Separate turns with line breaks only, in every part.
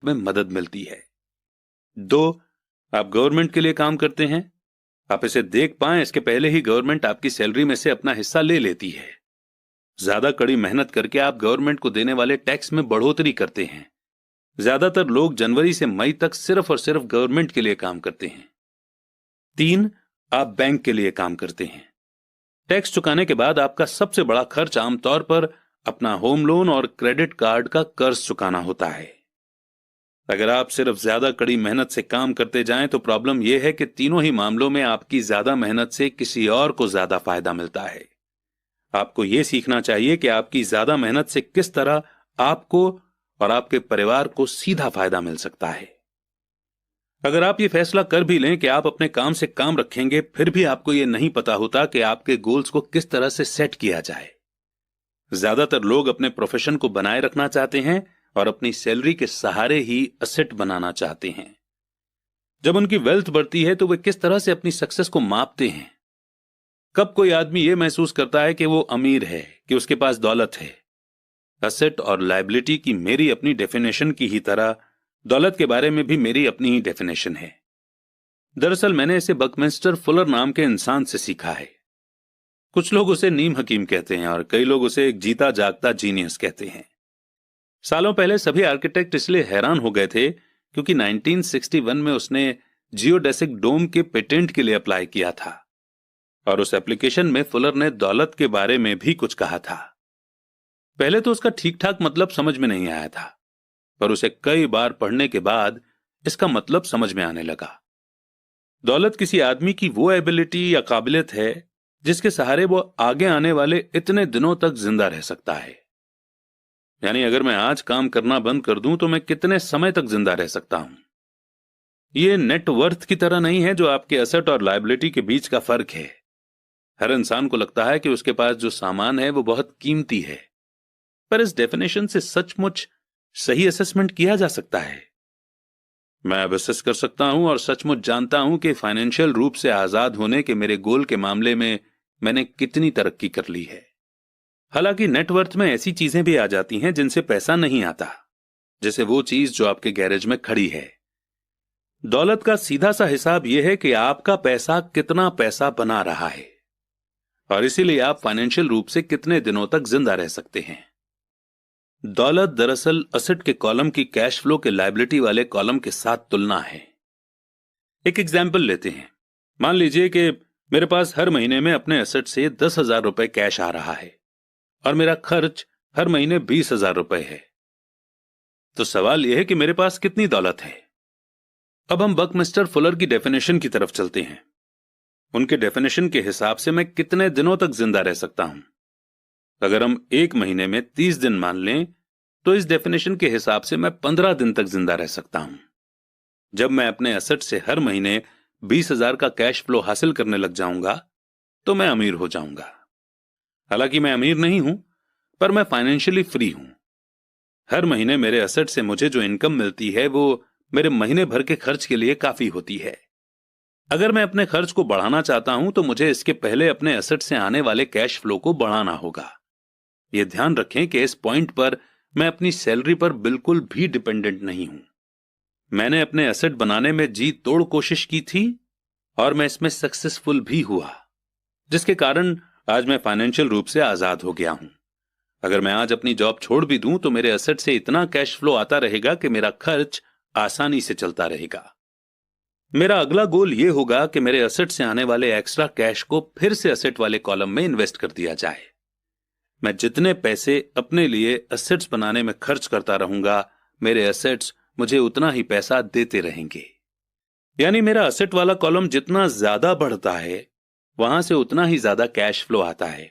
में मदद मिलती है। 2, आप गवर्नमेंट के लिए काम करते हैं। आप इसे देख पाएं इसके पहले ही गवर्नमेंट आपकी सैलरी में से अपना हिस्सा ले लेती है। ज्यादा कड़ी मेहनत करके आप गवर्नमेंट को देने वाले टैक्स में बढ़ोतरी करते हैं। ज्यादातर लोग जनवरी से मई तक सिर्फ और सिर्फ गवर्नमेंट के लिए काम करते हैं। 3, आप बैंक के लिए काम करते हैं। टैक्स चुकाने के बाद आपका सबसे बड़ा खर्च आमतौर पर अपना होम लोन और क्रेडिट कार्ड का कर्ज चुकाना होता है। अगर आप सिर्फ ज्यादा कड़ी मेहनत से काम करते जाएं तो प्रॉब्लम यह है कि तीनों ही मामलों में आपकी ज्यादा मेहनत से किसी और को ज्यादा फायदा मिलता है। आपको यह सीखना चाहिए कि आपकी ज्यादा मेहनत से किस तरह आपको और आपके परिवार को सीधा फायदा मिल सकता है। अगर आप ये फैसला कर भी लें कि आप अपने काम से काम रखेंगे, फिर भी आपको यह नहीं पता होता कि आपके गोल्स को किस तरह से सेट किया जाए। ज्यादातर लोग अपने प्रोफेशन को बनाए रखना चाहते हैं और अपनी सैलरी के सहारे ही असेट बनाना चाहते हैं। जब उनकी वेल्थ बढ़ती है तो वे किस तरह से अपनी सक्सेस को मापते हैं। कब कोई आदमी यह महसूस करता है कि वो अमीर है, कि उसके पास दौलत है। असेट और लायबिलिटी की मेरी अपनी डेफिनेशन की ही तरह दौलत के बारे में भी मेरी अपनी ही डेफिनेशन है। दरअसल मैंने इसे बकमिंस्टर फुलर नाम के इंसान से सीखा है। कुछ लोग उसे नीम हकीम कहते हैं और कई लोग उसे एक जीता जागता जीनियस कहते हैं। सालों पहले सभी आर्किटेक्ट इसलिए हैरान हो गए थे क्योंकि 1961 में उसने जियोडेसिक डोम के पेटेंट के लिए अप्लाई किया था और उस एप्लीकेशन में फुलर ने दौलत के बारे में भी कुछ कहा था। पहले तो उसका ठीक ठाक मतलब समझ में नहीं आया था, पर उसे कई बार पढ़ने के बाद इसका मतलब समझ में आने लगा। दौलत किसी आदमी की वो एबिलिटी या काबिलियत है जिसके सहारे वो आगे आने वाले इतने दिनों तक जिंदा रह सकता है। यानी अगर मैं आज काम करना बंद कर दूं तो मैं कितने समय तक जिंदा रह सकता हूं। यह नेटवर्थ की तरह नहीं है जो आपके एसेट और लायबिलिटी के बीच का फर्क है। हर इंसान को लगता है कि उसके पास जो सामान है वो बहुत कीमती है, पर इस डेफिनेशन से सचमुच सही असेसमेंट किया जा सकता है। मैं अब असेस कर सकता हूं और सचमुच जानता हूं कि फाइनेंशियल रूप से आजाद होने के मेरे गोल के मामले में मैंने कितनी तरक्की कर ली है। हालांकि नेटवर्थ में ऐसी चीजें भी आ जाती हैं जिनसे पैसा नहीं आता, जैसे वो चीज जो आपके गैरेज में खड़ी है। दौलत का सीधा सा हिसाब यह है कि आपका पैसा कितना पैसा बना रहा है और इसीलिए आप फाइनेंशियल रूप से कितने दिनों तक जिंदा रह सकते हैं। दौलत दरअसल असेट के कॉलम की कैश फ्लो के लायबिलिटी वाले कॉलम के साथ तुलना है। एक एग्जाम्पल लेते हैं। मान लीजिए कि मेरे पास हर महीने में अपने एसेट से 10,000 रुपए कैश आ रहा है और मेरा खर्च हर महीने 20,000 रुपए है। तो सवाल यह है कि मेरे पास कितनी दौलत है। अब हम बकमिस्टर फुलर की डेफिनेशन की तरफ चलते हैं। उनके डेफिनेशन के हिसाब से मैं कितने दिनों तक जिंदा रह सकता हूं। अगर हम एक महीने में 30 दिन मान लें तो इस डेफिनेशन के हिसाब से मैं 15 दिन तक जिंदा रह सकता हूं। जब मैं अपने एसेट से हर महीने 20,000 का कैश फ्लो हासिल करने लग जाऊंगा तो मैं अमीर हो जाऊंगा। हालांकि मैं अमीर नहीं हूं, पर मैं फाइनेंशियली फ्री हूं। हर महीने मेरे एसेट से मुझे जो इनकम मिलती है वो मेरे महीने भर के खर्च के लिए काफी होती है। अगर मैं अपने खर्च को बढ़ाना चाहता हूं तो मुझे इसके पहले अपने एसेट से आने वाले कैश फ्लो को बढ़ाना होगा। यह ध्यान रखें कि इस पॉइंट पर मैं अपनी सैलरी पर बिल्कुल भी डिपेंडेंट नहीं हूं। मैंने अपने एसेट बनाने में जी तोड़ कोशिश की थी और मैं इसमें सक्सेसफुल भी हुआ, जिसके कारण आज मैं फाइनेंशियल रूप से आजाद हो गया हूं। अगर मैं आज अपनी जॉब छोड़ भी दूं तो मेरे एसेट से इतना कैश फ्लो आता रहेगा कि मेरा खर्च आसानी से चलता रहेगा। मेरा अगला गोल यह होगा कि मेरे एसेट से आने वाले एक्स्ट्रा कैश को फिर से एसेट वाले कॉलम में इन्वेस्ट कर दिया जाए। मैं जितने पैसे अपने लिए एसेट्स बनाने में खर्च करता रहूंगा, मेरे एसेट्स मुझे उतना ही पैसा देते रहेंगे। यानी मेरा एसेट वाला कॉलम जितना ज्यादा बढ़ता है वहां से उतना ही ज्यादा कैश फ्लो आता है,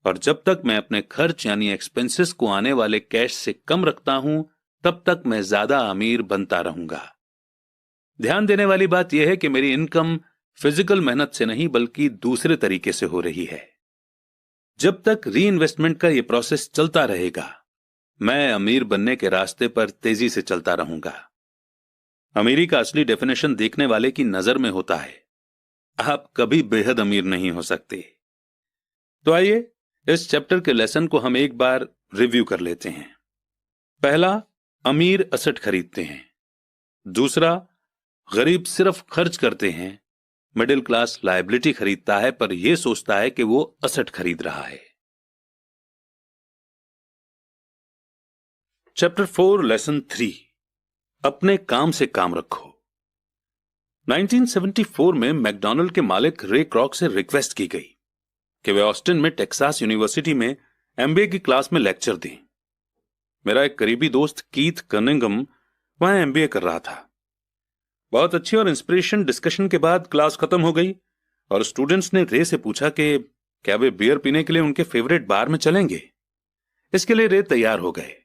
और जब तक मैं अपने खर्च यानी एक्सपेंसेस को आने वाले कैश से कम रखता हूं तब तक मैं ज्यादा अमीर बनता रहूंगा। ध्यान देने वाली बात यह है कि मेरी इनकम फिजिकल मेहनत से नहीं बल्कि दूसरे तरीके से हो रही है। जब तक री इन्वेस्टमेंट का यह प्रोसेस चलता रहेगा मैं अमीर बनने के रास्ते पर तेजी से चलता रहूंगा। अमीरी का असली डेफिनेशन देखने वाले की नजर में होता है। आप कभी बेहद अमीर नहीं हो सकते। तो आइए इस चैप्टर के लेसन को हम एक बार रिव्यू कर लेते हैं। पहला, अमीर असेट खरीदते हैं। दूसरा, गरीब सिर्फ खर्च करते हैं। मिडिल क्लास लायबिलिटी खरीदता है पर यह सोचता है कि वो असेट खरीद रहा है। चैप्टर 4 लेसन 3, अपने काम से काम रखो। 1974 में मैकडॉनल्ड के मालिक रे क्रॉक से रिक्वेस्ट की गई कि वे ऑस्टिन में टेक्सास यूनिवर्सिटी में एमबीए की क्लास में लेक्चर दें। मेरा एक करीबी दोस्त कीथ कनिंगम वहां एमबीए कर रहा था। बहुत अच्छी और इंस्पिरेशन डिस्कशन के बाद क्लास खत्म हो गई और स्टूडेंट्स ने रे से पूछा कि क्या वे बियर पीने के लिए उनके फेवरेट बार में चलेंगे। इसके लिए रे तैयार हो गए।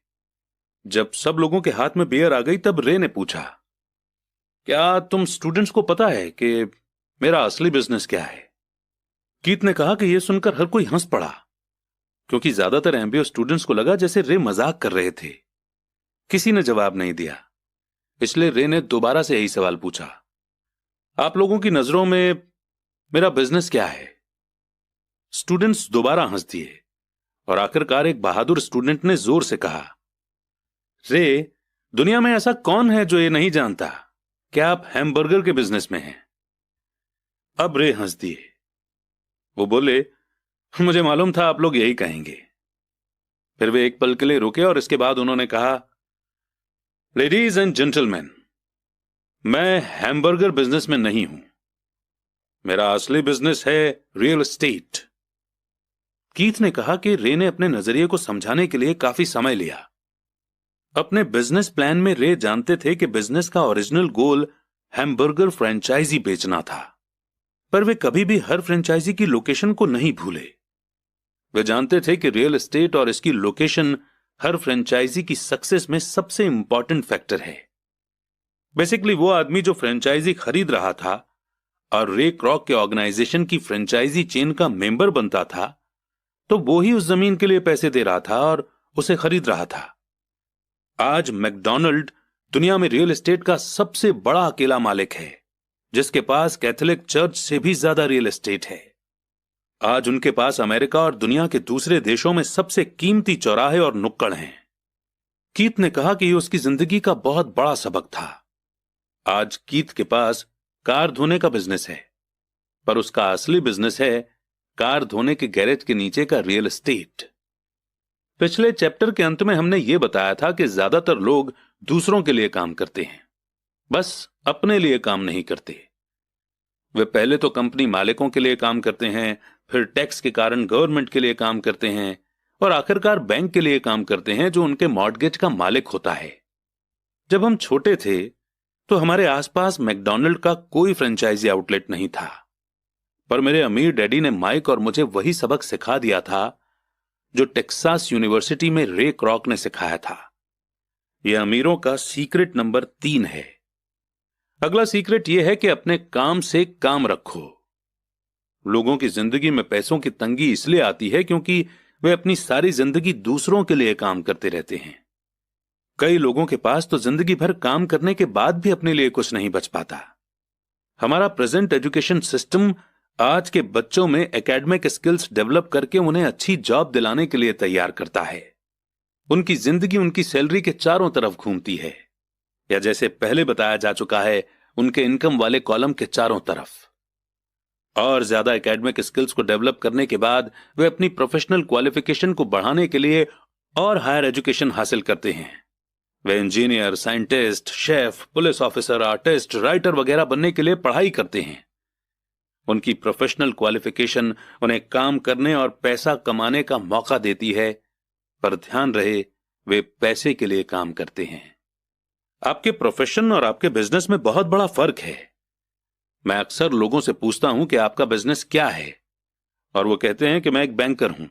जब सब लोगों के हाथ में बियर आ गई तब रे ने पूछा, क्या तुम स्टूडेंट्स को पता है कि मेरा असली बिजनेस क्या है? कीथ ने कहा कि यह सुनकर हर कोई हंस पड़ा, क्योंकि ज्यादातर एमबीए स्टूडेंट्स को लगा जैसे रे मजाक कर रहे थे। किसी ने जवाब नहीं दिया, इसलिए रे ने दोबारा से यही सवाल पूछा, आप लोगों की नजरों में मेरा बिजनेस क्या है? स्टूडेंट्स दोबारा हंस दिए और आखिरकार एक बहादुर स्टूडेंट ने जोर से कहा, रे, दुनिया में ऐसा कौन है जो ये नहीं जानता कि आप हैमबर्गर के बिजनेस में हैं? अब रे हंस दिए। वो बोले, मुझे मालूम था आप लोग यही कहेंगे। फिर वे एक पल के लिए रुके और इसके बाद उन्होंने कहा, लेडीज एंड जेंटलमैन, मैं हैमबर्गर बिजनेस में नहीं हूं। मेरा असली बिजनेस है रियल एस्टेट। कीथ ने कहा कि रे ने अपने नजरिए को समझाने के लिए काफी समय लिया। अपने बिजनेस प्लान में रे जानते थे कि बिजनेस का ओरिजिनल गोल हैमबर्गर फ्रेंचाइजी बेचना था, पर वे कभी भी हर फ्रेंचाइजी की लोकेशन को नहीं भूले। वे जानते थे कि रियल एस्टेट और इसकी लोकेशन हर फ्रेंचाइजी की सक्सेस में सबसे इंपॉर्टेंट फैक्टर है। बेसिकली वो आदमी जो फ्रेंचाइजी खरीद रहा था और रे क्रॉक के ऑर्गेनाइजेशन की फ्रेंचाइजी चेन का मेंबर बनता था, तो वो ही उस जमीन के लिए पैसे दे रहा था और उसे खरीद रहा था। आज मैकडॉनल्ड दुनिया में रियल एस्टेट का सबसे बड़ा अकेला मालिक है, जिसके पास कैथोलिक चर्च से भी ज्यादा रियल एस्टेट है। आज उनके पास अमेरिका और दुनिया के दूसरे देशों में सबसे कीमती चौराहे और नुक्कड़ हैं। कीथ ने कहा कि यह उसकी जिंदगी का बहुत बड़ा सबक था। आज कीथ के पास कार धोने का बिजनेस है, पर उसका असली बिजनेस है कार धोने के गैरेज के नीचे का रियल एस्टेट। पिछले चैप्टर के अंत में हमने यह बताया था कि ज्यादातर लोग दूसरों के लिए काम करते हैं, बस अपने लिए काम नहीं करते। वे पहले तो कंपनी मालिकों के लिए काम करते हैं, फिर टैक्स के कारण गवर्नमेंट के लिए काम करते हैं और आखिरकार बैंक के लिए काम करते हैं जो उनके मॉर्टगेज का मालिक होता है। जब हम छोटे थे तो हमारे आसपास मैकडॉनल्ड का कोई फ्रेंचाइजी आउटलेट नहीं था, पर मेरे अमीर डैडी ने माइक और मुझे वही सबक सिखा दिया था जो टेक्सास यूनिवर्सिटी में रे क्रॉक ने सिखाया था। यह अमीरों का सीक्रेट नंबर 3 है। अगला सीक्रेट यह है कि अपने काम से काम रखो। लोगों की जिंदगी में पैसों की तंगी इसलिए आती है क्योंकि वे अपनी सारी जिंदगी दूसरों के लिए काम करते रहते हैं। कई लोगों के पास तो जिंदगी भर काम करने के बाद भी अपने लिए कुछ नहीं बच पाता। हमारा प्रेजेंट एजुकेशन सिस्टम आज के बच्चों में एकेडमिक स्किल्स डेवलप करके उन्हें अच्छी जॉब दिलाने के लिए तैयार करता है। उनकी जिंदगी उनकी सैलरी के चारों तरफ घूमती है, या जैसे पहले बताया जा चुका है, उनके इनकम वाले कॉलम के चारों तरफ। और ज्यादा एकेडमिक स्किल्स को डेवलप करने के बाद वे अपनी प्रोफेशनल क्वालिफिकेशन को बढ़ाने के लिए और हायर एजुकेशन हासिल करते हैं। वे engineer, scientist, chef, police officer, artist, writer वगैरह बनने के लिए पढ़ाई करते हैं। उनकी प्रोफेशनल क्वालिफिकेशन उन्हें काम करने और पैसा कमाने का मौका देती है, पर ध्यान रहे वे पैसे के लिए काम करते हैं। आपके प्रोफेशन और आपके बिजनेस में बहुत बड़ा फर्क है। मैं अक्सर लोगों से पूछता हूं कि आपका बिजनेस क्या है, और वो कहते हैं कि मैं एक बैंकर हूं।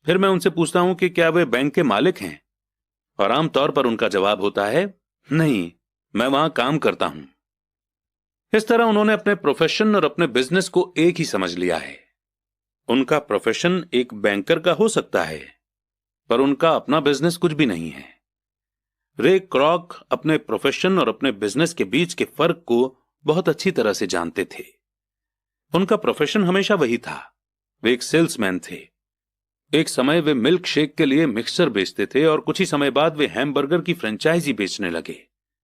फिर मैं उनसे पूछता हूं कि क्या वे बैंक के मालिक हैं, और आमतौर पर उनका जवाब होता है, नहीं, मैं वहां काम करता हूं। इस तरह उन्होंने अपने प्रोफेशन और अपने बिजनेस को एक ही समझ लिया है। उनका प्रोफेशन एक बैंकर का हो सकता है, पर उनका अपना बिजनेस कुछ भी नहीं है। रे क्रॉक अपने प्रोफेशन और अपने बिजनेस के बीच के फर्क को बहुत अच्छी तरह से जानते थे। उनका प्रोफेशन हमेशा वही था, वे एक सेल्समैन थे। एक समय वे मिल्क शेक के लिए मिक्सचर बेचते थे और कुछ ही समय बाद वे हैमबर्गर की फ्रेंचाइजी बेचने लगे।